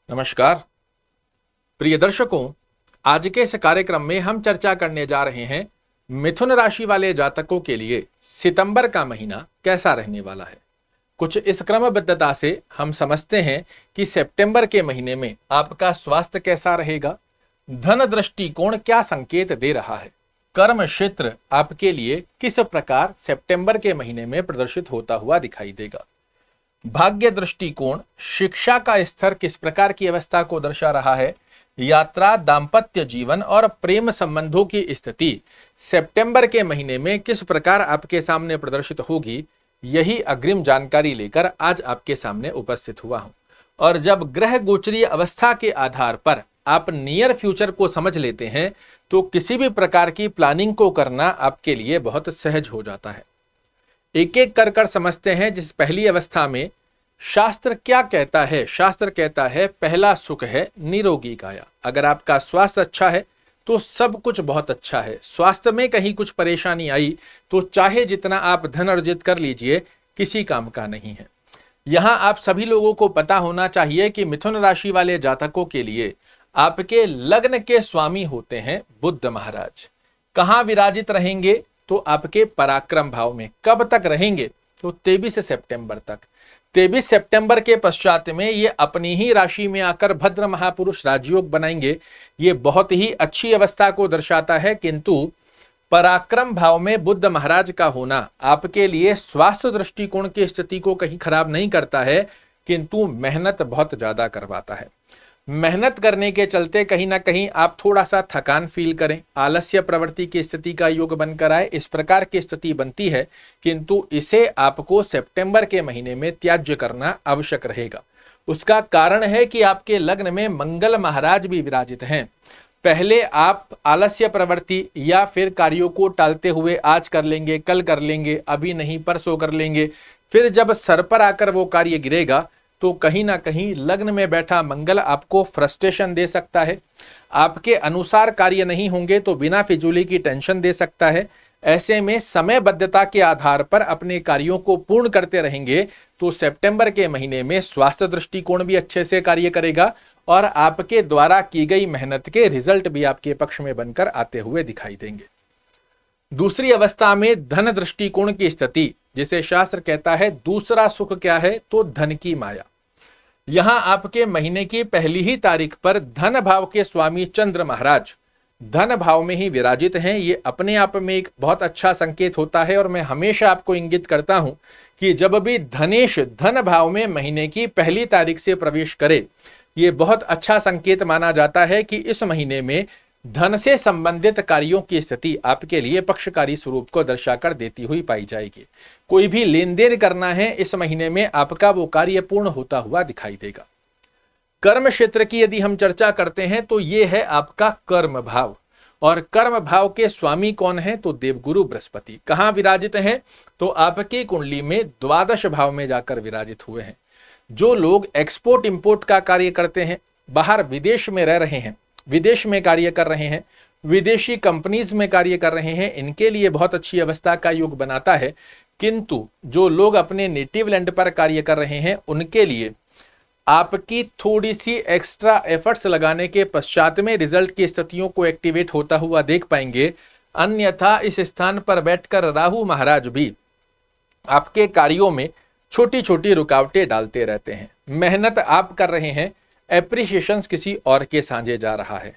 नमस्कार प्रिय दर्शकों, आज के इस कार्यक्रम में हम चर्चा करने जा रहे हैं मिथुन राशि वाले जातकों के लिए सितंबर का महीना कैसा रहने वाला है। कुछ इस क्रमबद्धता से हम समझते हैं कि सितंबर के महीने में आपका स्वास्थ्य कैसा रहेगा, धन दृष्टिकोण क्या संकेत दे रहा है, कर्म क्षेत्र आपके लिए किस प्रकार सितंबर के महीने में प्रदर्शित होता हुआ दिखाई देगा, भाग्य दृष्टिकोण शिक्षा का स्तर किस प्रकार की अवस्था को दर्शा रहा है, यात्रा, दाम्पत्य जीवन और प्रेम संबंधों की स्थिति सितंबर के महीने में किस प्रकार आपके सामने प्रदर्शित होगी, यही अग्रिम जानकारी लेकर आज आपके सामने उपस्थित हुआ हूं। और जब ग्रह गोचरीय अवस्था के आधार पर आप नियर फ्यूचर को समझ लेते हैं तो किसी भी प्रकार की प्लानिंग को करना आपके लिए बहुत सहज हो जाता है। एक एक कर समझते हैं। जिस पहली अवस्था में शास्त्र क्या कहता है, शास्त्र कहता है पहला सुख है निरोगी काया। अगर आपका स्वास्थ्य अच्छा है तो सब कुछ बहुत अच्छा है। स्वास्थ्य में कहीं कुछ परेशानी आई तो चाहे जितना आप धन अर्जित कर लीजिए, किसी काम का नहीं है। यहां आप सभी लोगों को पता होना चाहिए कि मिथुन राशि वाले जातकों के लिए आपके लग्न के स्वामी होते हैं बुध महाराज। कहां विराजित रहेंगे तो आपके पराक्रम भाव में। कब तक रहेंगे तो 23 सितंबर तक। 23 सितंबर के पश्चात में ये अपनी ही राशि में आकर भद्र महापुरुष राजयोग बनाएंगे। ये बहुत ही अच्छी अवस्था को दर्शाता है, किंतु पराक्रम भाव में बुध महाराज का होना आपके लिए स्वास्थ्य दृष्टिकोण की स्थिति को कहीं खराब नहीं करता है, किंतु मेहनत बहुत ज्यादा करवाता है। मेहनत करने के चलते कहीं ना कहीं आप थोड़ा सा थकान फील करें, आलस्य प्रवृत्ति की स्थिति का योग बनकर आए, इस प्रकार की स्थिति बनती है, किंतु इसे आपको सितंबर के महीने में त्याज्य करना आवश्यक रहेगा। उसका कारण है कि आपके लग्न में मंगल महाराज भी विराजित हैं। पहले आप आलस्य प्रवृत्ति या फिर कार्यों को टालते हुए आज कर लेंगे, कल कर लेंगे, अभी नहीं परसों कर लेंगे, फिर जब सर पर आकर वो कार्य गिरेगा तो कहीं ना कहीं लग्न में बैठा मंगल आपको फ्रस्ट्रेशन दे सकता है। आपके अनुसार कार्य नहीं होंगे तो बिना फिजूली की टेंशन दे सकता है। ऐसे में समयबद्धता के आधार पर अपने कार्यों को पूर्ण करते रहेंगे तो सितंबर के महीने में स्वास्थ्य दृष्टिकोण भी अच्छे से कार्य करेगा और आपके द्वारा की गई मेहनत के रिजल्ट भी आपके पक्ष में बनकर आते हुए दिखाई देंगे। दूसरी अवस्था में धन दृष्टिकोण की स्थिति, जिसे शास्त्र कहता है दूसरा सुख क्या है तो धन की माया। यहां आपके महीने की पहली ही तारीख पर धन भाव के स्वामी चंद्र महाराज धन भाव में ही विराजित हैं। ये अपने आप में एक बहुत अच्छा संकेत होता है और मैं हमेशा आपको इंगित करता हूं कि जब भी धनेश धन भाव में महीने की पहली तारीख से प्रवेश करे, ये बहुत अच्छा संकेत माना जाता है कि इस महीने में धन से संबंधित कार्यों की स्थिति आपके लिए पक्षकारी स्वरूप को दर्शाकर देती हुई पाई जाएगी। कोई भी लेन देन करना है इस महीने में आपका वो कार्य पूर्ण होता हुआ दिखाई देगा। कर्म क्षेत्र की यदि हम चर्चा करते हैं तो ये है आपका कर्म भाव, और कर्म भाव के स्वामी कौन है तो देवगुरु बृहस्पति। कहां विराजित हैं तो आपकी कुंडली में द्वादश भाव में जाकर विराजित हुए हैं। जो लोग एक्सपोर्ट इंपोर्ट का कार्य करते हैं, बाहर विदेश में रह रहे हैं, विदेश में कार्य कर रहे हैं, विदेशी कंपनीज में कार्य कर रहे हैं, इनके लिए बहुत अच्छी अवस्था का योग बनाता है। किंतु जो लोग अपने नेटिव लैंड पर कार्य कर रहे हैं उनके लिए आपकी थोड़ी सी एक्स्ट्रा एफर्ट्स लगाने के पश्चात में रिजल्ट की स्थितियों को एक्टिवेट होता हुआ देख पाएंगे। अन्यथा इस स्थान पर बैठकर राहु महाराज भी आपके कार्यों में छोटी छोटी रुकावटें डालते रहते हैं। मेहनत आप कर रहे हैं, एप्रिसिएशन किसी और के साझे जा रहा है।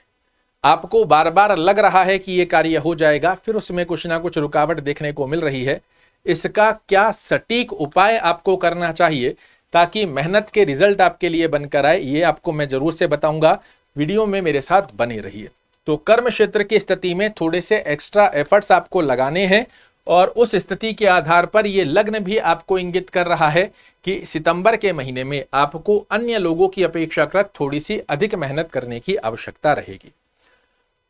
आपको बार बार लग रहा है कि यह कार्य हो जाएगा, फिर उसमें कुछ ना कुछ रुकावट देखने को मिल रही है। इसका क्या सटीक उपाय आपको करना चाहिए ताकि मेहनत के रिजल्ट आपके लिए बनकर आए, ये आपको मैं जरूर से बताऊंगा। वीडियो में मेरे साथ बने रहिए। तो कर्म क्षेत्र की स्थिति में थोड़े से एक्स्ट्रा एफर्ट्स आपको लगाने हैं और उस स्थिति के आधार पर यह लग्न भी आपको इंगित कर रहा है कि सितंबर के महीने में आपको अन्य लोगों की अपेक्षाकृत थोड़ी सी अधिक मेहनत करने की आवश्यकता रहेगी।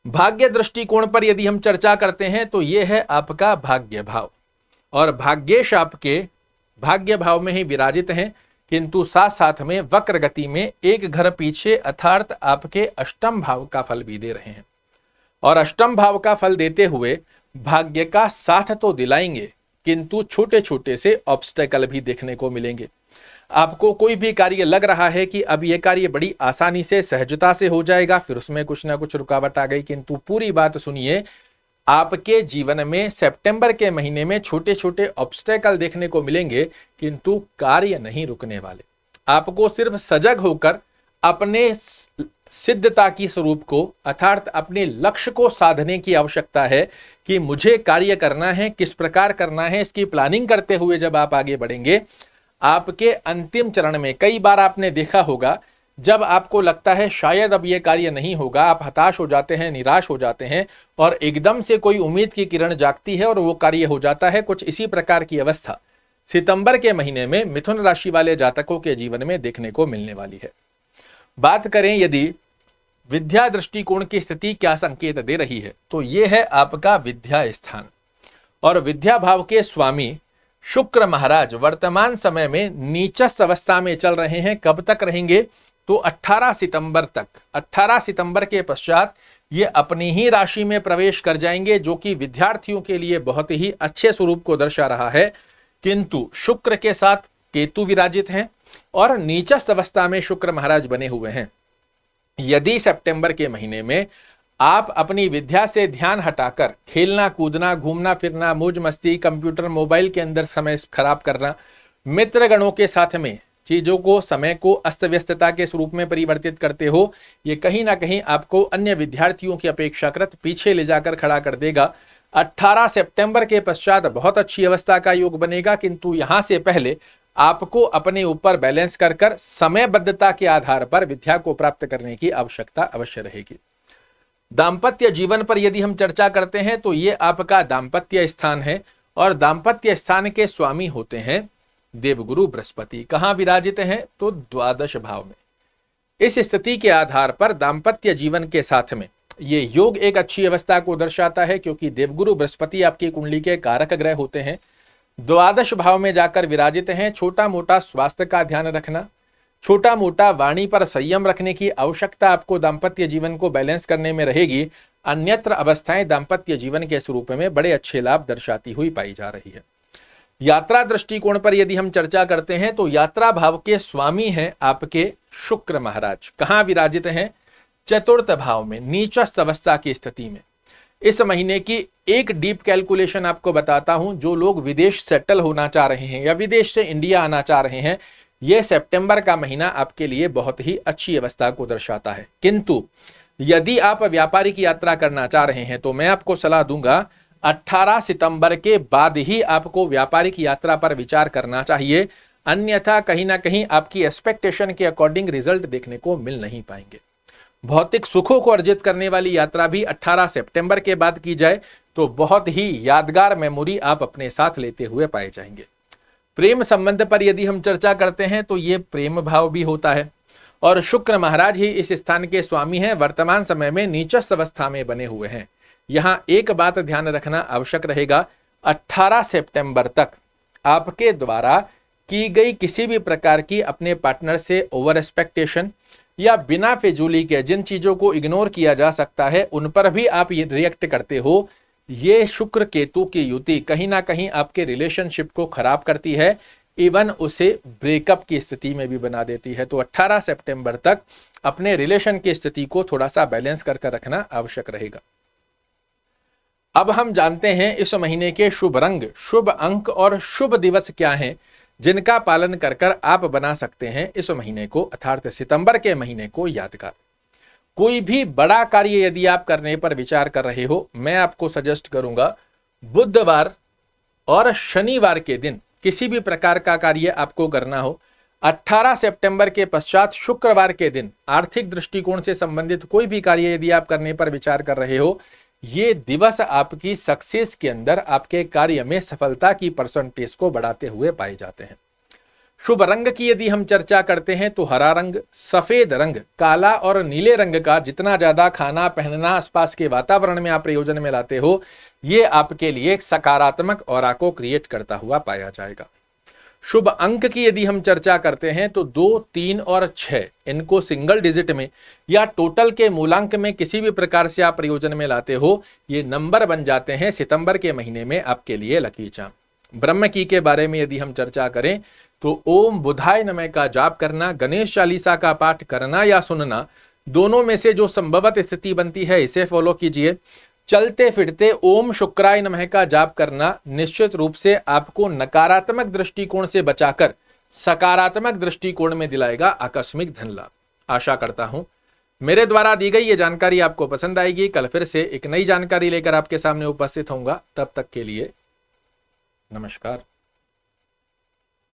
भाग्य दृष्टिकोण पर यदि हम चर्चा करते हैं तो यह है आपका भाग्य भाव, और भाग्येश आपके भाग्य भाव में ही विराजित हैं, किंतु साथ साथ में वक्र गति में एक घर पीछे अर्थात आपके अष्टम भाव का फल भी दे रहे हैं। और अष्टम भाव का फल देते हुए भाग्य का साथ तो दिलाएंगे, किंतु छोटे छोटे से ऑब्स्टेकल भी देखने को मिलेंगे। आपको कोई भी कार्य लग रहा है कि अब यह कार्य बड़ी आसानी से सहजता से हो जाएगा, फिर उसमें कुछ ना कुछ रुकावट आ गई। किंतु पूरी बात सुनिए, आपके जीवन में सितंबर के महीने में छोटे छोटे ऑब्स्टेकल देखने को मिलेंगे, किंतु कार्य नहीं रुकने वाले। आपको सिर्फ सजग होकर अपने सिद्धता की स्वरूप को अर्थात अपने लक्ष्य को साधने की आवश्यकता है कि मुझे कार्य करना है, किस प्रकार करना है, इसकी प्लानिंग करते हुए जब आप आगे बढ़ेंगे, आपके अंतिम चरण में कई बार आपने देखा होगा, जब आपको लगता है शायद अब यह कार्य नहीं होगा, आप हताश हो जाते हैं, निराश हो जाते हैं और एकदम से कोई उम्मीद की किरण जागती है और वो कार्य हो जाता है। कुछ इसी प्रकार की अवस्था सितंबर के महीने में मिथुन राशि वाले जातकों के जीवन में देखने को मिलने वाली है। बात करें यदि विद्या दृष्टिकोण की स्थिति क्या संकेत दे रही है, तो यह है आपका विद्या स्थान और विद्या भाव के स्वामी शुक्र महाराज वर्तमान समय में नीचस्थ अवस्था में चल रहे हैं। कब तक रहेंगे? तो 18 सितंबर तक। 18 सितंबर के पश्चात ये अपनी ही राशि में प्रवेश कर जाएंगे, जो कि विद्यार्थियों के लिए बहुत ही अच्छे स्वरूप को दर्शा रहा है। किंतु शुक्र के साथ केतु विराजित हैं और नीचस्थ अवस्था में शुक्र महाराज बने हुए हैं। यदि सितंबर के महीने में आप अपनी विद्या से ध्यान हटाकर खेलना कूदना, घूमना फिरना, मौज मस्ती, कंप्यूटर मोबाइल के अंदर समय खराब करना, मित्रगणों के साथ में चीजों को, समय को अस्त व्यस्तता के स्वरूप में परिवर्तित करते हो, ये कहीं ना कहीं आपको अन्य विद्यार्थियों की अपेक्षाकृत पीछे ले जाकर खड़ा कर देगा। 18 सितंबर के पश्चात बहुत अच्छी अवस्था का योग बनेगा, किंतु यहां से पहले आपको अपने ऊपर बैलेंस कर समयबद्धता के आधार पर विद्या को प्राप्त करने की आवश्यकता अवश्य रहेगी। दाम्पत्य जीवन पर यदि हम चर्चा करते हैं तो ये आपका दाम्पत्य स्थान है और दाम्पत्य स्थान के स्वामी होते हैं देवगुरु बृहस्पति। कहां विराजित हैं? तो द्वादश भाव में। इस स्थिति के आधार पर दाम्पत्य जीवन के साथ में ये योग एक अच्छी अवस्था को दर्शाता है, क्योंकि देवगुरु बृहस्पति आपकी कुंडली के कारक ग्रह होते हैं, द्वादश भाव में जाकर विराजित हैं। छोटा मोटा स्वास्थ्य का ध्यान रखना, छोटा मोटा वाणी पर संयम रखने की आवश्यकता आपको दाम्पत्य जीवन को बैलेंस करने में रहेगी। अन्यत्र अवस्थाएं दाम्पत्य जीवन के स्वरूप में बड़े अच्छे लाभ दर्शाती हुई पाई जा रही है। यात्रा दृष्टिकोण पर यदि हम चर्चा करते हैं तो यात्रा भाव के स्वामी हैं आपके शुक्र महाराज। कहां विराजित हैं? चतुर्थ भाव में, नीचस्थ अवस्था की स्थिति में। इस महीने की एक डीप कैलकुलेशन आपको बताता हूं। जो लोग विदेश सेटल होना चाह रहे हैं या विदेश से इंडिया आना चाह रहे हैं, यह सितंबर का महीना आपके लिए बहुत ही अच्छी अवस्था को दर्शाता है। किंतु यदि आप व्यापारिक यात्रा करना चाह रहे हैं तो मैं आपको सलाह दूंगा 18 सितंबर के बाद ही आपको व्यापारिक यात्रा पर विचार करना चाहिए, अन्यथा कहीं ना कहीं आपकी एक्सपेक्टेशन के अकॉर्डिंग रिजल्ट देखने को मिल नहीं पाएंगे। भौतिक सुखों को अर्जित करने वाली यात्रा भी 18 सितंबर के बाद की जाए तो बहुत ही यादगार मेमोरी आप अपने साथ लेते हुए पाए जाएंगे। प्रेम संबंध पर यदि हम चर्चा करते हैं तो ये प्रेम भाव भी होता है और शुक्र महाराज ही इस स्थान के स्वामी हैं। वर्तमान समय में नीचस्थ अवस्था में बने हुए हैं। यहां एक बात ध्यान रखना आवश्यक रहेगा, 18 सितंबर तक आपके द्वारा की गई किसी भी प्रकार की अपने पार्टनर से ओवर एक्सपेक्टेशन या बिना फिजूली के जिन चीजों को इग्नोर किया जा सकता है उन पर भी आप ये रिएक्ट करते हो। ये शुक्र केतु की युति कहीं ना कहीं आपके रिलेशनशिप को खराब करती है, इवन उसे ब्रेकअप की स्थिति में भी बना देती है। तो 18 सितंबर तक अपने रिलेशन की स्थिति को थोड़ा सा बैलेंस करके रखना आवश्यक रहेगा। अब हम जानते हैं इस महीने के शुभ रंग, शुभ अंक और शुभ दिवस क्या हैं, जिनका पालन कर आप बना सकते हैं इस महीने को अर्थात सितंबर के महीने को यादगार। कोई भी बड़ा कार्य यदि आप करने पर विचार कर रहे हो, मैं आपको सजेस्ट करूंगा बुधवार और शनिवार के दिन किसी भी प्रकार का कार्य आपको करना हो। 18 सितंबर के पश्चात शुक्रवार के दिन आर्थिक दृष्टिकोण से संबंधित कोई भी कार्य यदि आप करने पर विचार कर रहे हो, ये दिवस आपकी सक्सेस के अंदर आपके कार्य में सफलता की परसेंटेज को बढ़ाते हुए पाए जाते हैं। शुभ रंग की यदि हम चर्चा करते हैं तो हरा रंग, सफेद रंग, काला और नीले रंग का जितना ज्यादा खाना पहनना आसपास के वातावरण में आप प्रयोजन में लाते हो, ये आपके लिए एक सकारात्मक ऑरा को क्रिएट करता हुआ पाया जाएगा। शुभ अंक की यदि हम चर्चा करते हैं तो 2, 3 और 6 इनको सिंगल डिजिट में या टोटल के मूलांक में किसी भी प्रकार से आप प्रयोजन में लाते हो, ये नंबर बन जाते हैं सितंबर के महीने में आपके लिए लकी चार्म। ब्रह्म की के बारे में यदि हम चर्चा करें तो ओम बुधाय नमः का जाप करना, गणेश चालीसा का पाठ करना या सुनना, दोनों में से जो संभवत स्थिति बनती है इसे फॉलो कीजिए। चलते फिरते ओम शुक्राय नमः का जाप करना निश्चित रूप से आपको नकारात्मक दृष्टिकोण से बचाकर सकारात्मक दृष्टिकोण में दिलाएगा आकस्मिक धन लाभ। आशा करता हूं मेरे द्वारा दी गई ये जानकारी आपको पसंद आएगी। कल फिर से एक नई जानकारी लेकर आपके सामने उपस्थित होऊंगा। तब तक के लिए नमस्कार।